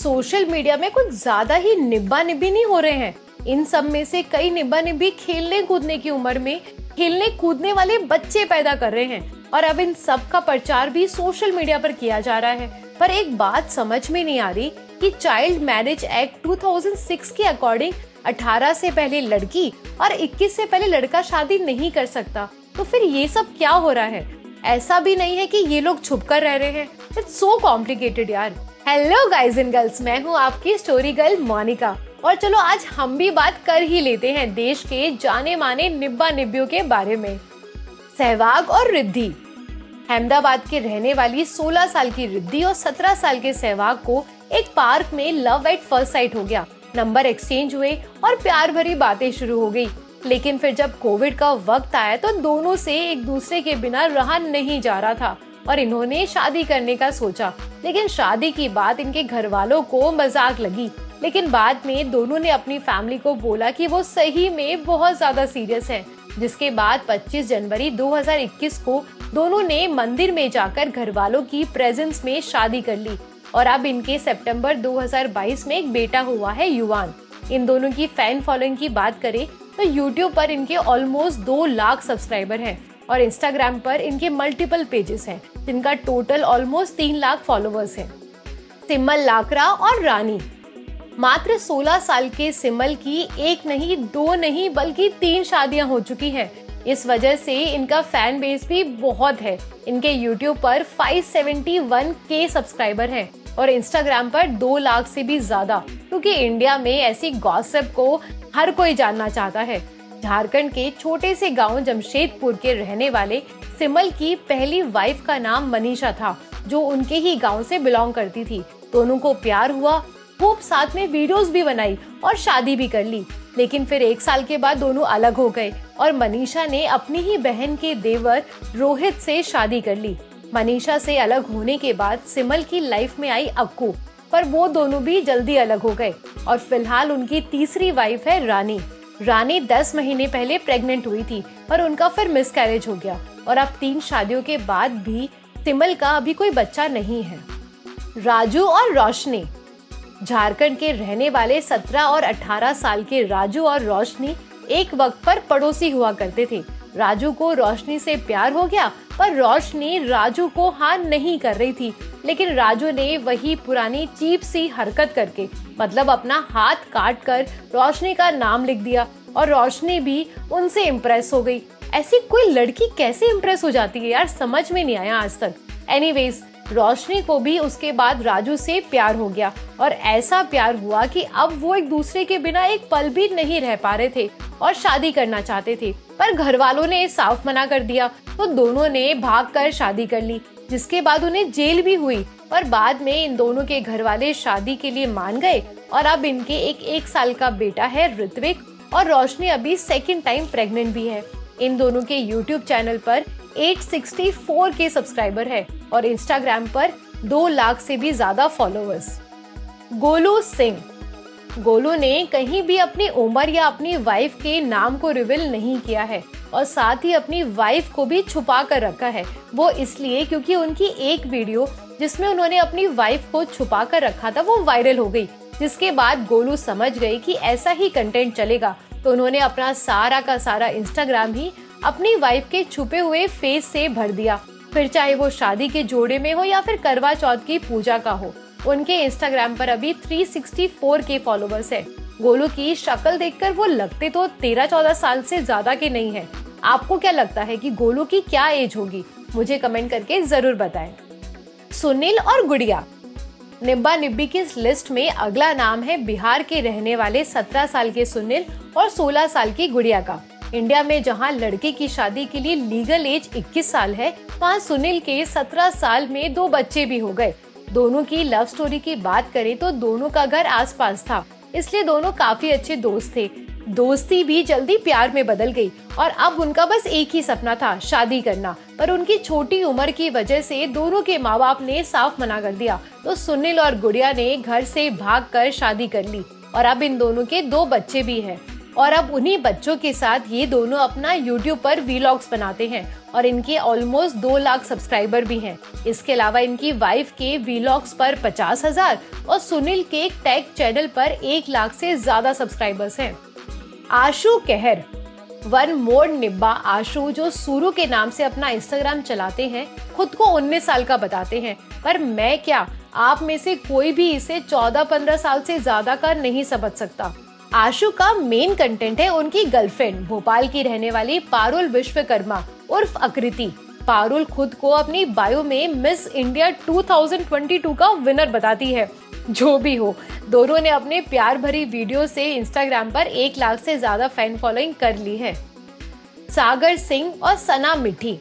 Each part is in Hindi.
सोशल मीडिया में कुछ ज्यादा ही निब्बा निब्बी नहीं हो रहे हैं। इन सब में से कई निब्बा निब्बी खेलने कूदने की उम्र में खेलने कूदने वाले बच्चे पैदा कर रहे हैं और अब इन सब का प्रचार भी सोशल मीडिया पर किया जा रहा है। पर एक बात समझ में नहीं आ रही कि चाइल्ड मैरिज एक्ट 2006 के अकॉर्डिंग 18 से पहले लड़की और 21 से पहले लड़का शादी नहीं कर सकता। तो फिर ये सब क्या हो रहा है? ऐसा भी नहीं है कि ये लोग छुप कर रह रहे हैं। इट्स सो कॉम्प्लिकेटेड यार। हेलो गाइज एंड गर्ल्स, मैं हूँ आपकी स्टोरी गर्ल मोनिका और चलो आज हम भी बात कर ही लेते हैं देश के जाने माने निब्बा निब्बियों के बारे में। सहवाग और रिद्धि। अहमदाबाद के रहने वाली 16 साल की रिद्धि और 17 साल के सहवाग को एक पार्क में लव एट फर्स्ट साइट हो गया। नंबर एक्सचेंज हुए और प्यार भरी बातें शुरू हो गई। लेकिन फिर जब कोविड का वक्त आया तो दोनों से एक दूसरे के बिना रहा नहीं जा रहा था और इन्होंने शादी करने का सोचा। लेकिन शादी की बात इनके घर वालों को मजाक लगी। लेकिन बाद में दोनों ने अपनी फैमिली को बोला कि वो सही में बहुत ज्यादा सीरियस है। जिसके बाद 25 जनवरी 2021 को दोनों ने मंदिर में जाकर घर वालों की प्रेजेंस में शादी कर ली और अब इनके सितंबर 2022 में एक बेटा हुआ है युवान। इन दोनों की फैन फॉलोइंग की बात करें तो यूट्यूब पर इनके ऑलमोस्ट 2 लाख सब्सक्राइबर हैं और इंस्टाग्राम पर इनके मल्टीपल पेजेस हैं जिनका टोटल ऑलमोस्ट 3 लाख फॉलोअर्स हैं। सिमल लाकरा और रानी। मात्र 16 साल के सिमल की एक नहीं, 2 नहीं बल्कि 3 शादियां हो चुकी हैं। इस वजह से इनका फैन बेस भी बहुत है। इनके यूट्यूब पर 571K सब्सक्राइबर हैं और इंस्टाग्राम पर 2 लाख से भी ज्यादा, क्योंकि इंडिया में ऐसी गॉसिप को हर कोई जानना चाहता है। झारखंड के छोटे से गांव जमशेदपुर के रहने वाले सिमल की पहली वाइफ का नाम मनीषा था, जो उनके ही गांव से बिलोंग करती थी। दोनों को प्यार हुआ, खूब साथ में वीडियोस भी बनाई और शादी भी कर ली। लेकिन फिर 1 साल के बाद दोनों अलग हो गए और मनीषा ने अपनी ही बहन के देवर रोहित से शादी कर ली। मनीषा से अलग होने के बाद सिमल की लाइफ में आई अक्कू, पर वो दोनों भी जल्दी अलग हो गए और फिलहाल उनकी तीसरी वाइफ है रानी। रानी 10 महीने पहले प्रेग्नेंट हुई थी पर उनका फिर मिसकैरेज हो गया और अब 3 शादियों के बाद भी सिमल का अभी कोई बच्चा नहीं है। राजू और रोशनी। झारखंड के रहने वाले 17 और 18 साल के राजू और रोशनी एक वक्त पर पड़ोसी हुआ करते थे। राजू को रोशनी से प्यार हो गया पर रोशनी राजू को हाँ नहीं कर रही थी। लेकिन राजू ने वही पुरानी चीप सी हरकत करके, मतलब अपना हाथ काट कर रोशनी का नाम लिख दिया और रोशनी भी उनसे इम्प्रेस हो गई। ऐसी कोई लड़की कैसे इम्प्रेस हो जाती है यार, समझ में नहीं आया आज तक। एनीवेज, रोशनी को भी उसके बाद राजू से प्यार हो गया और ऐसा प्यार हुआ कि अब वो एक दूसरे के बिना एक पल भी नहीं रह पा रहे थे और शादी करना चाहते थे। पर घर वालों ने साफ मना कर दिया तो दोनों ने भागकर शादी कर ली, जिसके बाद उन्हें जेल भी हुई। पर बाद में इन दोनों के घर वाले शादी के लिए मान गए और अब इनके एक 1 साल का बेटा है ऋत्विक और रोशनी अभी 2nd टाइम प्रेग्नेंट भी है। इन दोनों के यूट्यूब चैनल पर 864K सब्सक्राइबर है और इंस्टाग्राम पर 2 लाख से भी ज्यादा फॉलोअर्स। गोलू सिंह। गोलू ने कहीं भी अपनी उम्र या अपनी वाइफ के नाम को रिवील नहीं किया है और साथ ही अपनी वाइफ को भी छुपा कर रखा है। वो इसलिए क्योंकि उनकी एक वीडियो जिसमें उन्होंने अपनी वाइफ को छुपा कर रखा था वो वायरल हो गई, जिसके बाद गोलू समझ गए कि ऐसा ही कंटेंट चलेगा तो उन्होंने अपना सारा का सारा इंस्टाग्राम ही अपनी वाइफ के छुपे हुए फेस से भर दिया। फिर चाहे वो शादी के जोड़े में हो या फिर करवा चौथ की पूजा का हो। उनके इंस्टाग्राम पर अभी 364K फॉलोवर्स है। गोलू की शक्ल देखकर वो लगते तो 13-14 साल से ज्यादा के नहीं है। आपको क्या लगता है कि गोलू की क्या एज होगी? मुझे कमेंट करके जरूर बताएं। सुनील और गुड़िया। निब्बा निब्बी की इस लिस्ट में अगला नाम है बिहार के रहने वाले 17 साल के सुनील और 16 साल की गुड़िया का। इंडिया में जहां लड़के की शादी के लिए लीगल एज 21 साल है, वहां सुनील के 17 साल में 2 बच्चे भी हो गए। दोनों की लव स्टोरी की बात करें तो दोनों का घर आसपास था, इसलिए दोनों काफी अच्छे दोस्त थे। दोस्ती भी जल्दी प्यार में बदल गई और अब उनका बस एक ही सपना था, शादी करना। पर उनकी छोटी उम्र की वजह से दोनों के माँ बाप ने साफ मना कर दिया तो सुनील और गुड़िया ने घर से भागकर शादी कर ली और अब इन दोनों के 2 बच्चे भी हैं। और अब उन्हीं बच्चों के साथ ये दोनों अपना YouTube पर वीलॉग्स बनाते हैं और इनके ऑलमोस्ट 2 लाख सब्सक्राइबर भी हैं। इसके अलावा इनकी वाइफ के वीलॉग्स पर 50,000 और सुनील के टेक चैनल पर 1 लाख से ज्यादा सब्सक्राइबर्स हैं। आशु कहर, वन मोर निब्बा आशु, जो सुरु के नाम से अपना इंस्टाग्राम चलाते हैं, खुद को 19 साल का बताते हैं, पर मैं क्या, आप में से कोई भी इसे 14-15 साल से ज्यादा का नहीं समझ सकता। आशु का मेन कंटेंट है उनकी गर्लफ्रेंड भोपाल की रहने वाली पारुल विश्वकर्मा उर्फ आकृति। पारुल खुद को अपनी बायो में मिस इंडिया 2022 का विनर बताती है। जो भी हो, दोनों ने अपने प्यार भरी वीडियो से इंस्टाग्राम पर 1 लाख से ज्यादा फैन फॉलोइंग कर ली है। सागर सिंह और सना मिठी,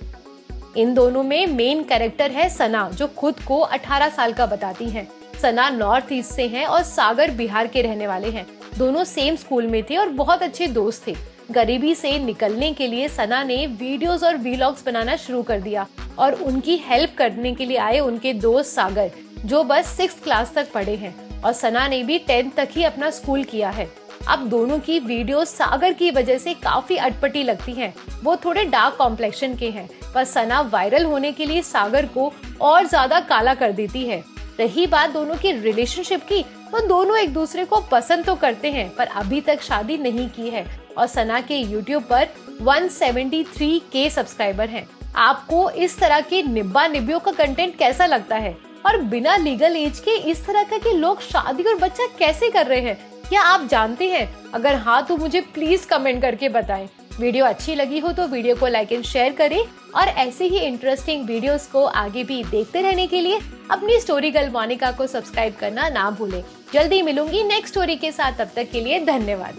इन दोनों में मेन कैरेक्टर है सना, जो खुद को 18 साल का बताती है। सना नॉर्थ ईस्ट से हैं और सागर बिहार के रहने वाले हैं। दोनों सेम स्कूल में थे और बहुत अच्छे दोस्त थे। गरीबी से निकलने के लिए सना ने वीडियोस और वीलॉग्स बनाना शुरू कर दिया और उनकी हेल्प करने के लिए आए उनके दोस्त सागर, जो बस 6th क्लास तक पढ़े हैं, और सना ने भी 10th तक ही अपना स्कूल किया है। अब दोनों की वीडियो सागर की वजह से काफी अटपटी लगती हैं। वो थोड़े डार्क कॉम्प्लेक्शन के हैं, पर सना वायरल होने के लिए सागर को और ज्यादा काला कर देती है। रही बात दोनों की रिलेशनशिप की, तो दोनों एक दूसरे को पसंद तो करते हैं, पर अभी तक शादी नहीं की है और सना के YouTube पर 173K सब्सक्राइबर हैं। आपको इस तरह के निब्बा निब्बियों का कंटेंट कैसा लगता है? और बिना लीगल एज के इस तरह का कि लोग शादी और बच्चा कैसे कर रहे हैं, क्या आप जानते हैं? अगर हाँ तो मुझे प्लीज कमेंट करके बताएं। वीडियो अच्छी लगी हो तो वीडियो को लाइक एंड शेयर करें और ऐसे ही इंटरेस्टिंग वीडियोस को आगे भी देखते रहने के लिए अपनी स्टोरी गर्ल मोनिका को सब्सक्राइब करना ना भूलें। जल्दी मिलूंगी नेक्स्ट स्टोरी के साथ, तब तक के लिए धन्यवाद।